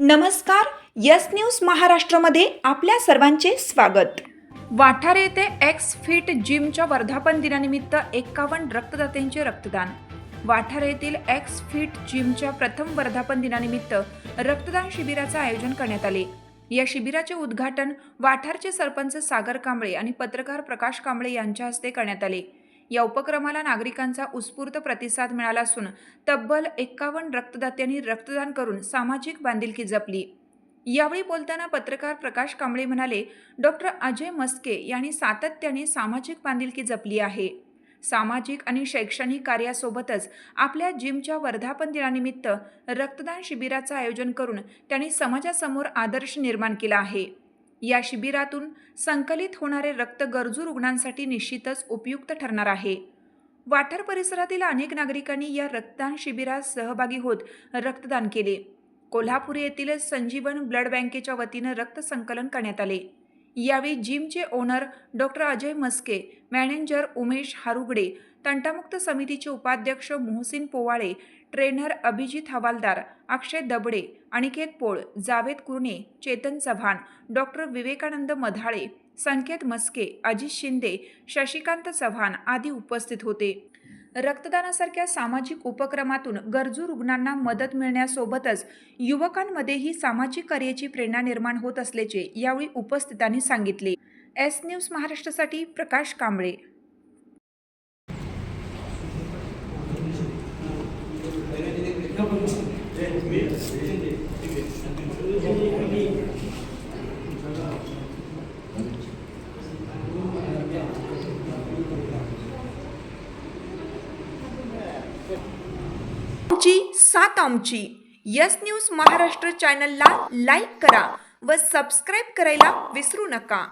नमस्कार. Yes news महाराष्ट्रामध्ये आपल्या सर्वांचे स्वागत. वाठार येथे एक्स फिट जिमच्या वर्धापन दिनानिमित्त 51 रक्तदात्यांचे रक्तदान. वाठार येथील एक्स फिट जिमच्या प्रथम वर्धापन दिनानिमित्त रक्तदान शिबिराचे आयोजन करण्यात आले. या शिबिराचे उद्घाटन वाठारचे सरपंच सागर कांबळे आणि पत्रकार प्रकाश कांबळे यांच्या हस्ते करण्यात आले. या उपक्रमाला नागरिकांचा उत्स्फूर्त प्रतिसाद मिळाला असून तब्बल 51 रक्तदात्यांनी रक्तदान करून सामाजिक बांधिलकी जपली. यावेळी बोलताना पत्रकार प्रकाश कांबळे म्हणाले, डॉक्टर अजय मस्के यांनी सातत्याने सामाजिक बांधिलकी जपली आहे. सामाजिक आणि शैक्षणिक कार्यासोबतच आपल्या जिमच्या वर्धापन दिनानिमित्त रक्तदान शिबिराचे आयोजन करून त्यांनी समाजासमोर आदर्श निर्माण केला आहे. या शिबिरातून संकलित होणारे रक्त गरजू रुग्णांसाठी निश्चितच उपयुक्त ठरणार आहे. वाठार परिसरातील अनेक नागरिकांनी या रक्तदान शिबिरात सहभागी होत रक्तदान केले. कोल्हापूर येथील संजीवन ब्लड बँकेच्या वतीने रक्त संकलन करण्यात आले. यावेळी जिमचे owner doctor Ajay Maske, manager Umesh Harugade, तंटामुक्त समितीचे उपाध्यक्ष मोहसिन पोवाळे, ट्रेनर अभिजित हवालदार, अक्षय दबडे, अनिकेत पोळ, जावेद कुर्णे, चेतन चव्हाण, डॉक्टर विवेकानंद मधाळे, संकेत मस्के, अजित शिंदे, शशिकांत चव्हाण आदी उपस्थित होते. रक्तदानासारख्या सामाजिक उपक्रमातून गरजू रुग्णांना मदत मिळण्यासोबतच युवकांमध्येही सामाजिक कार्याची प्रेरणा निर्माण होत असल्याचे यावेळी उपस्थितांनी सांगितले. एस न्यूज महाराष्ट्रासाठी प्रकाश कांबळे. साथ आमची यस न्यूज महाराष्ट्र चॅनलला लाईक करा व सबस्क्राईब करायला विसरू नका.